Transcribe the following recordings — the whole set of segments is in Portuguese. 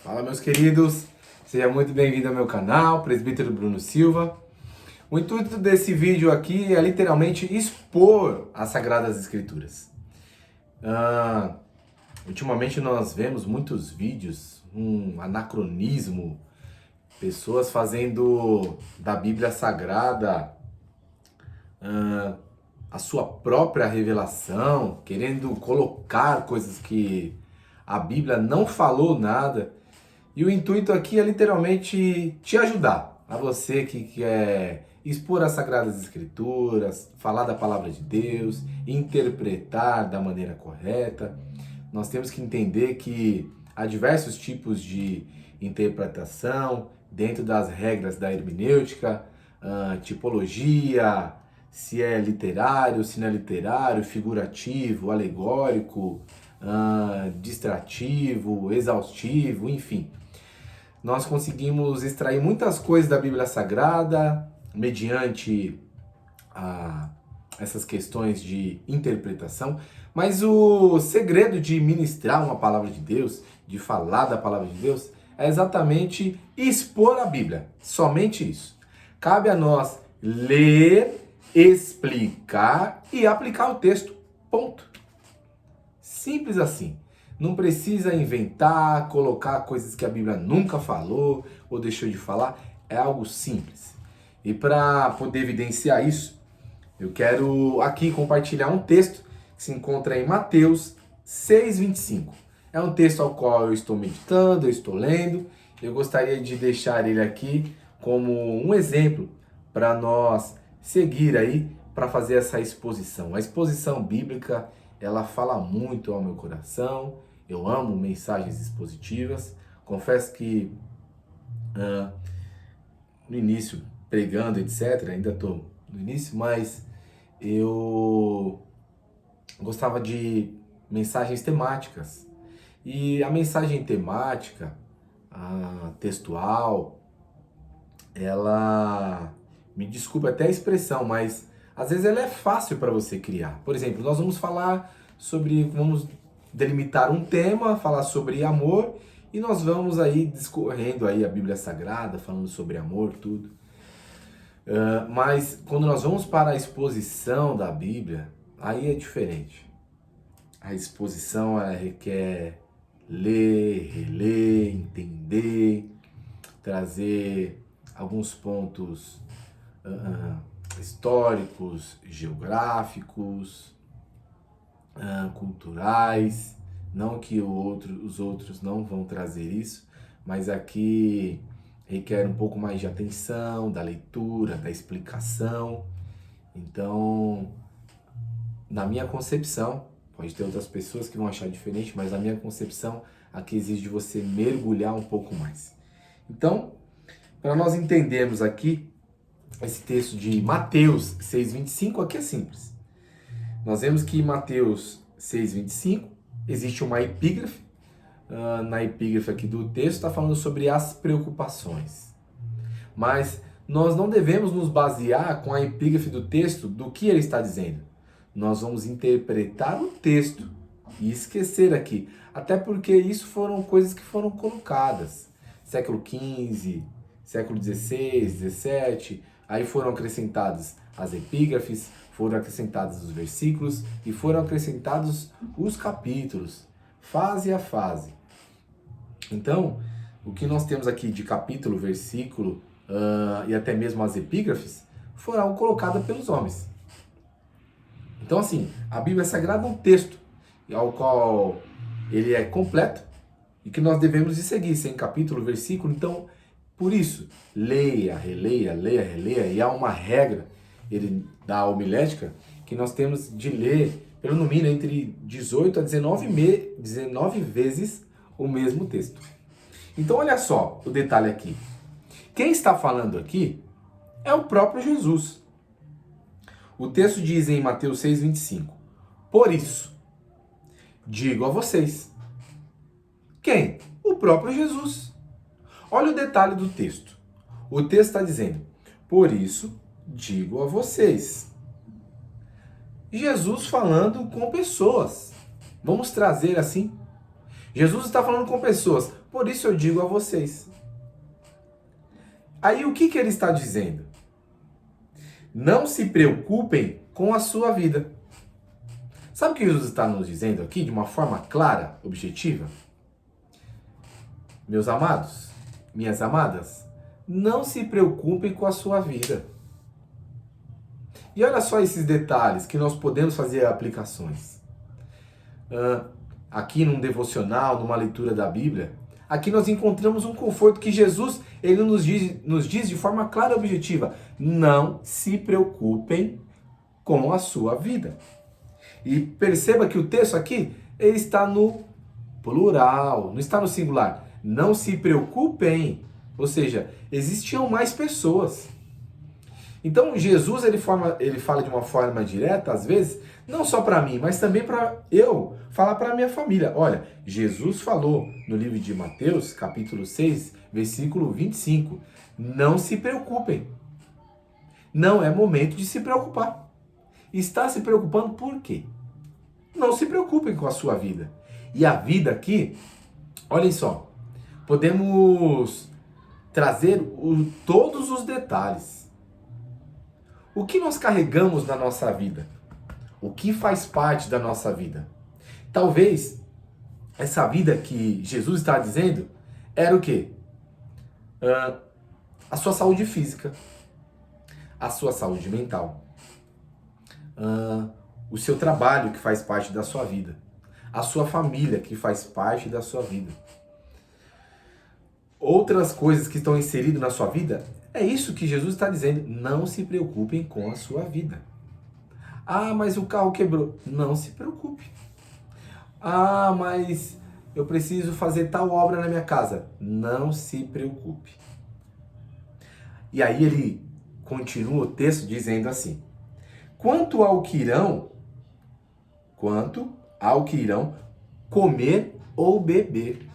Fala, meus queridos, seja muito bem-vindo ao meu canal, Presbítero Bruno Silva. O intuito desse vídeo aqui é literalmente expor as Sagradas Escrituras. Ultimamente nós vemos muitos vídeos, um anacronismo, pessoas fazendo da Bíblia Sagrada a sua própria revelação, querendo colocar coisas que a Bíblia não falou nada. E o intuito aqui é literalmente te ajudar, a você que quer expor as Sagradas Escrituras, falar da Palavra de Deus, interpretar da maneira correta. Nós temos que entender que há diversos tipos de interpretação dentro das regras da hermenêutica, tipologia, se é literário, se não é literário, figurativo, alegórico, distrativo, exaustivo, enfim. Nós conseguimos extrair muitas coisas da Bíblia Sagrada mediante essas questões de interpretação, mas o segredo de ministrar uma palavra de Deus, de falar da palavra de Deus, é exatamente expor a Bíblia, somente isso. Cabe a nós ler, explicar e aplicar o texto, ponto. Simples assim. Não precisa inventar, colocar coisas que a Bíblia nunca falou ou deixou de falar. É algo simples. E para poder evidenciar isso, eu quero aqui compartilhar um texto que se encontra em Mateus 6:25. É um texto ao qual eu estou meditando, eu estou lendo. Eu gostaria de deixar ele aqui como um exemplo para nós seguir aí para fazer essa exposição. A exposição bíblica, ela fala muito ao meu coração. Eu amo mensagens expositivas. Confesso que no início, pregando, etc., ainda estou no início, mas eu gostava de mensagens temáticas. E a mensagem temática, textual, ela, me desculpe até a expressão, mas às vezes ela é fácil para você criar. Por exemplo, nós vamos vamos delimitar um tema, falar sobre amor, e nós vamos aí discorrendo aí a Bíblia Sagrada, falando sobre amor, tudo. Mas quando nós vamos para a exposição da Bíblia, aí é diferente. A exposição ela requer ler, reler, entender, trazer alguns pontos históricos, geográficos, culturais. Não que os outros não vão trazer isso, mas aqui requer um pouco mais de atenção, da leitura, da explicação. Então, na minha concepção, pode ter outras pessoas que vão achar diferente, mas na minha concepção, aqui exige de você mergulhar um pouco mais. Então, para nós entendermos aqui esse texto de Mateus 6:25, aqui é simples. Nós vemos que em Mateus 6:25 existe uma epígrafe. Na epígrafe aqui do texto está falando sobre as preocupações. Mas nós não devemos nos basear com a epígrafe do texto do que ele está dizendo. Nós vamos interpretar o texto e esquecer aqui. Até porque isso foram coisas que foram colocadas. Século XV, século XVI, XVII, aí foram acrescentadas as epígrafes, foram acrescentados os versículos e foram acrescentados os capítulos, fase a fase. Então, o que nós temos aqui de capítulo, versículo e até mesmo as epígrafes foram colocadas pelos homens. Então, assim, a Bíblia Sagrada é um texto ao qual ele é completo e que nós devemos de seguir, sem capítulo, versículo. Então, por isso, leia, releia, leia, releia. E há uma regra da homilética que nós temos de ler, pelo no mínimo, entre 18 a 19 vezes o mesmo texto. Então, olha só o detalhe aqui. Quem está falando aqui é o próprio Jesus. O texto diz em Mateus 6:25, por isso, digo a vocês. Quem? O próprio Jesus. Olha o detalhe do texto. O texto está dizendo, por isso, digo a vocês. Jesus falando com pessoas. Vamos trazer assim. Jesus está falando com pessoas, por isso eu digo a vocês. Aí o que ele está dizendo? Não se preocupem com a sua vida. Sabe o que Jesus está nos dizendo aqui de uma forma clara, objetiva? Meus amados, minhas amadas, não se preocupem com a sua vida. E olha só esses detalhes que nós podemos fazer aplicações. Aqui num devocional, numa leitura da Bíblia, aqui nós encontramos um conforto que Jesus ele nos diz de forma clara e objetiva. Não se preocupem com a sua vida. E perceba que o texto aqui ele está no plural, não está no singular. Não se preocupem. Ou seja, existiam mais pessoas. Então Jesus ele fala de uma forma direta, às vezes, não só para mim, mas também para eu falar para a minha família. Olha, Jesus falou no livro de Mateus, capítulo 6, versículo 25, não se preocupem. Não é momento de se preocupar. Está se preocupando por quê? Não se preocupem com a sua vida. E a vida aqui, olhem só, podemos trazer todos os detalhes. O que nós carregamos na nossa vida? O que faz parte da nossa vida? Talvez essa vida que Jesus está dizendo era o quê? A sua saúde física, a sua saúde mental, o seu trabalho que faz parte da sua vida, a sua família que faz parte da sua vida. Outras coisas que estão inseridas na sua vida, é isso que Jesus está dizendo. Não se preocupem com a sua vida. Ah, mas o carro quebrou. Não se preocupe. Ah, mas eu preciso fazer tal obra na minha casa. Não se preocupe. E aí ele continua o texto dizendo assim: quanto ao que irão comer ou beber.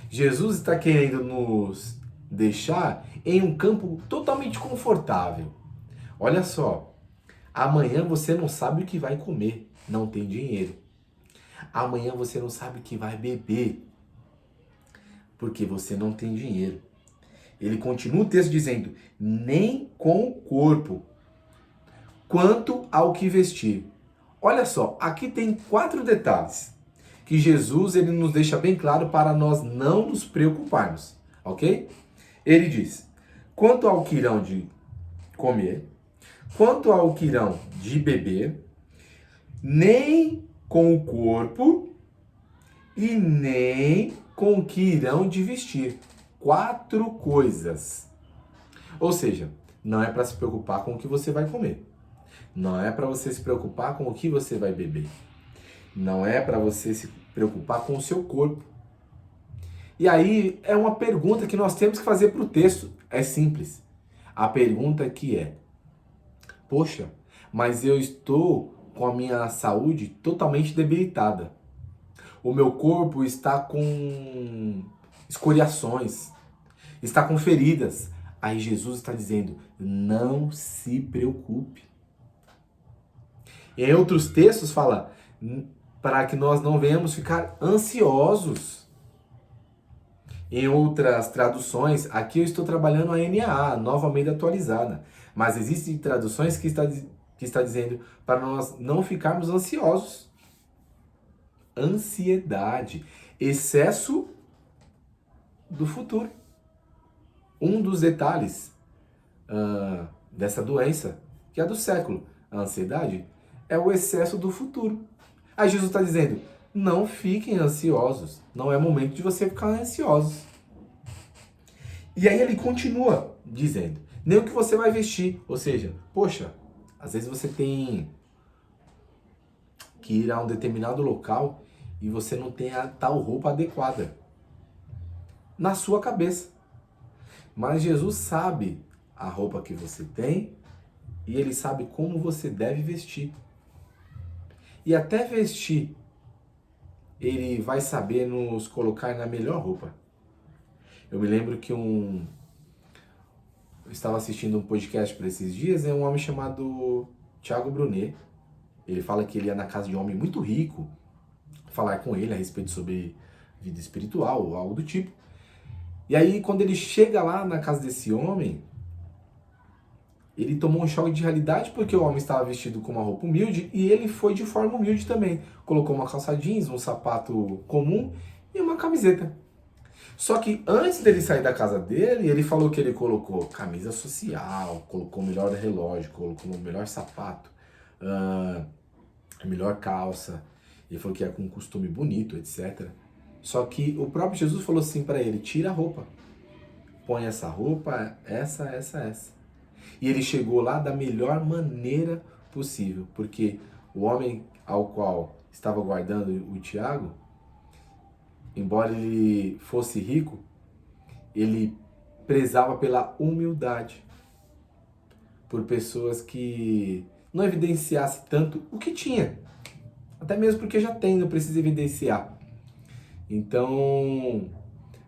Jesus está querendo nos deixar em um campo totalmente confortável. Olha só, amanhã você não sabe o que vai comer, não tem dinheiro. Amanhã você não sabe o que vai beber, porque você não tem dinheiro. Ele continua o texto dizendo, nem com o corpo, quanto ao que vestir. Olha só, aqui tem 4 detalhes que Jesus ele nos deixa bem claro para nós não nos preocuparmos, ok? Ele diz, quanto ao que irão de comer, quanto ao que irão de beber, nem com o corpo e nem com o que irão de vestir. 4 coisas. Ou seja, não é para se preocupar com o que você vai comer. Não é para você se preocupar com o que você vai beber. Não é para você se preocupar com o seu corpo. E aí é uma pergunta que nós temos que fazer para o texto. É simples. A pergunta que é, poxa, mas eu estou com a minha saúde totalmente debilitada. O meu corpo está com escoriações, está com feridas. Aí Jesus está dizendo, não se preocupe. Em outros textos fala, para que nós não venhamos ficar ansiosos. Em outras traduções, aqui eu estou trabalhando a NAA, Nova Almeida Atualizada. Mas existem traduções que está dizendo para nós não ficarmos ansiosos. Ansiedade, excesso do futuro. Um dos detalhes dessa doença, que é do século, a ansiedade, é o excesso do futuro. Aí Jesus está dizendo, não fiquem ansiosos, não é momento de você ficar ansiosos. E aí ele continua dizendo, nem o que você vai vestir, ou seja, poxa, às vezes você tem que ir a um determinado local e você não tem a tal roupa adequada na sua cabeça. Mas Jesus sabe a roupa que você tem e ele sabe como você deve vestir. E até vestir, ele vai saber nos colocar na melhor roupa. Eu me lembro que eu estava assistindo um podcast por esses dias, é um homem chamado Thiago Brunet. Ele fala que ele ia na casa de um homem muito rico, falar com ele a respeito sobre vida espiritual ou algo do tipo. E aí, quando ele chega lá na casa desse homem, ele tomou um choque de realidade porque o homem estava vestido com uma roupa humilde e ele foi de forma humilde também. Colocou uma calça jeans, um sapato comum e uma camiseta. Só que antes dele sair da casa dele, ele falou que ele colocou camisa social, colocou o melhor relógio, colocou o melhor sapato, a melhor calça. Ele falou que ia com um costume bonito, etc. Só que o próprio Jesus falou assim para ele: tira a roupa, põe essa roupa, essa. E ele chegou lá da melhor maneira possível, porque o homem ao qual estava guardando o Tiago, embora ele fosse rico, ele prezava pela humildade, por pessoas que não evidenciassem tanto o que tinha, até mesmo porque já tem, não precisa evidenciar. Então,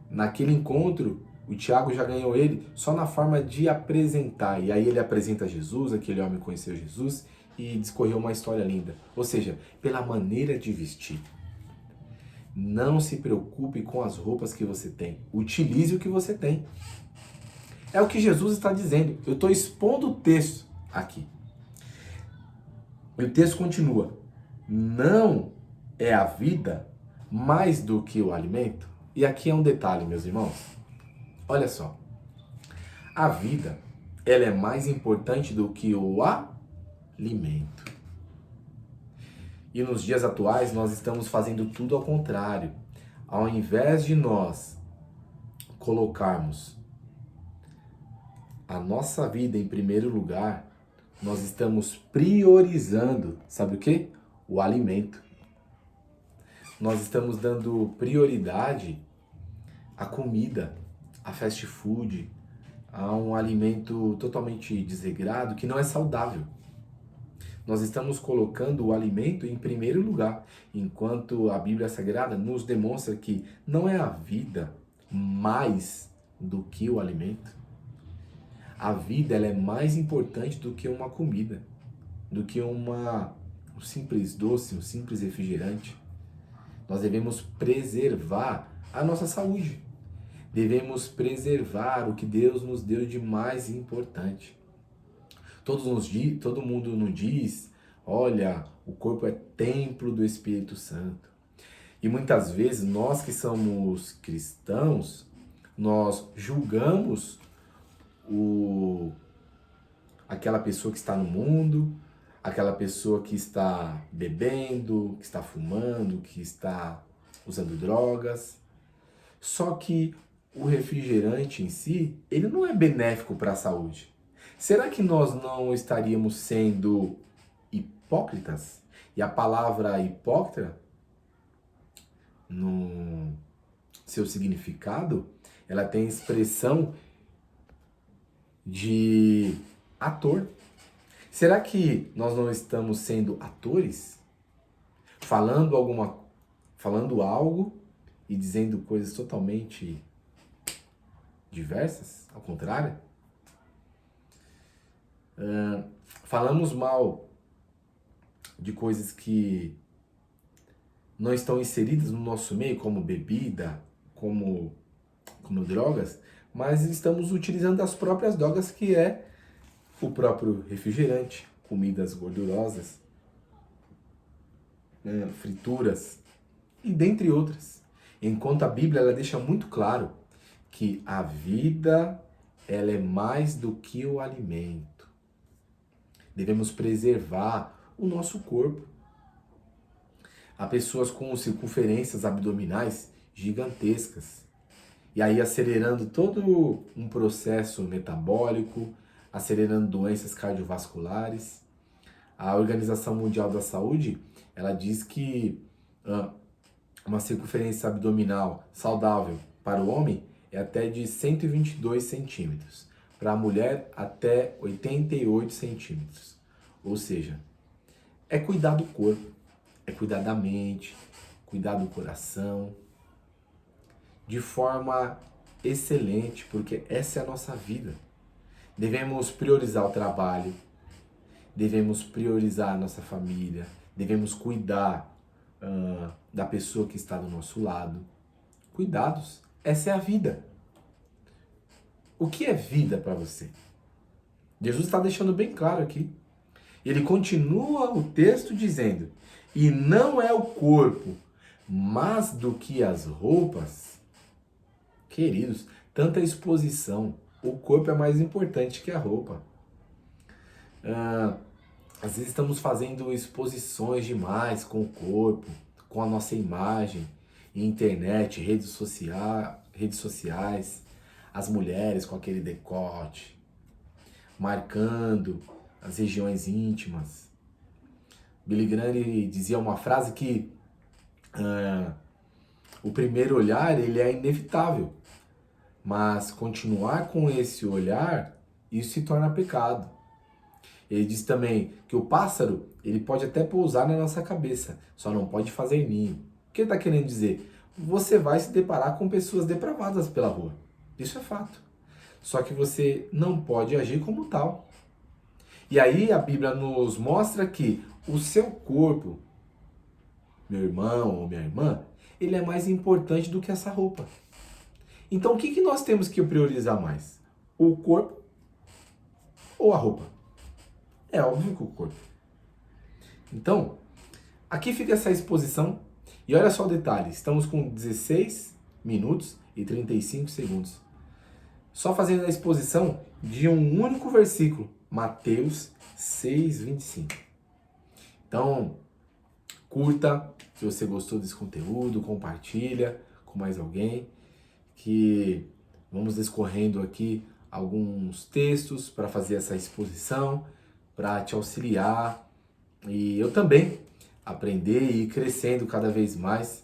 naquele encontro, o Tiago já ganhou ele só na forma de apresentar. E aí ele apresenta Jesus, aquele homem conheceu Jesus e discorreu uma história linda. Ou seja, pela maneira de vestir. Não se preocupe com as roupas que você tem. Utilize o que você tem. É o que Jesus está dizendo. Eu estou expondo o texto aqui. E o texto continua. Não é a vida mais do que o alimento? E aqui é um detalhe, meus irmãos. Olha só. A vida, ela é mais importante do que o alimento. E nos dias atuais nós estamos fazendo tudo ao contrário. Ao invés de nós colocarmos a nossa vida em primeiro lugar, nós estamos priorizando, sabe o quê? O alimento. Nós estamos dando prioridade à comida, a fast food, a um alimento totalmente desregrado que não é saudável. Nós estamos colocando o alimento em primeiro lugar, enquanto a Bíblia Sagrada nos demonstra que não é a vida mais do que o alimento. A vida, ela é mais importante do que uma comida, do que um simples doce, um simples refrigerante. Nós devemos preservar a nossa saúde. Devemos preservar o que Deus nos deu de mais importante. Todo mundo nos diz, olha, o corpo é templo do Espírito Santo. E muitas vezes nós que somos cristãos, nós julgamos aquela pessoa que está no mundo, aquela pessoa que está bebendo, que está fumando, que está usando drogas. Só que o refrigerante em si, ele não é benéfico para a saúde. Será que nós não estaríamos sendo hipócritas? E a palavra hipócrita, no seu significado, ela tem expressão de ator. Será que nós não estamos sendo atores? Falando algo e dizendo coisas totalmente diversas, ao contrário? Falamos mal de coisas que não estão inseridas no nosso meio, como bebida, como drogas, mas estamos utilizando as próprias drogas, que é o próprio refrigerante, comidas gordurosas, frituras e dentre outras. Enquanto a Bíblia ela deixa muito claro que a vida ela é mais do que o alimento. Devemos preservar o nosso corpo. Há pessoas com circunferências abdominais gigantescas. E aí acelerando todo um processo metabólico, acelerando doenças cardiovasculares. A Organização Mundial da Saúde, ela diz que uma circunferência abdominal saudável para o homem é até de 122 centímetros. Para a mulher, até 88 centímetros. Ou seja, é cuidar do corpo, é cuidar da mente, cuidar do coração, de forma excelente, porque essa é a nossa vida. Devemos priorizar o trabalho, devemos priorizar a nossa família, devemos cuidar da pessoa que está do nosso lado. Cuidados. Essa é a vida. O que é vida para você? Jesus está deixando bem claro aqui. Ele continua o texto dizendo: e não é o corpo, mas do que as roupas. Queridos, tanta exposição. O corpo é mais importante que a roupa. Às vezes estamos fazendo exposições demais com o corpo, com a nossa imagem, internet, redes sociais, as mulheres com aquele decote, marcando as regiões íntimas. Billy Graham dizia uma frase que o primeiro olhar ele é inevitável, mas continuar com esse olhar, isso se torna pecado. Ele diz também que o pássaro ele pode até pousar na nossa cabeça, só não pode fazer ninho. O que ele está querendo dizer? Você vai se deparar com pessoas depravadas pela rua. Isso é fato. Só que você não pode agir como tal. E aí a Bíblia nos mostra que o seu corpo, meu irmão ou minha irmã, ele é mais importante do que essa roupa. Então o que nós temos que priorizar mais? O corpo ou a roupa? É óbvio que o corpo. Então, aqui fica essa exposição. E olha só o detalhe, estamos com 16 minutos e 35 segundos. Só fazendo a exposição de um único versículo, Mateus 6:25. Então, curta, se você gostou desse conteúdo, compartilha com mais alguém, que vamos discorrendo aqui alguns textos para fazer essa exposição, para te auxiliar e eu também aprender e ir crescendo cada vez mais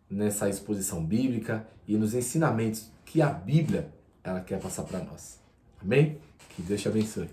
nessa exposição bíblica e nos ensinamentos que a Bíblia ela quer passar para nós. Amém? Que Deus te abençoe.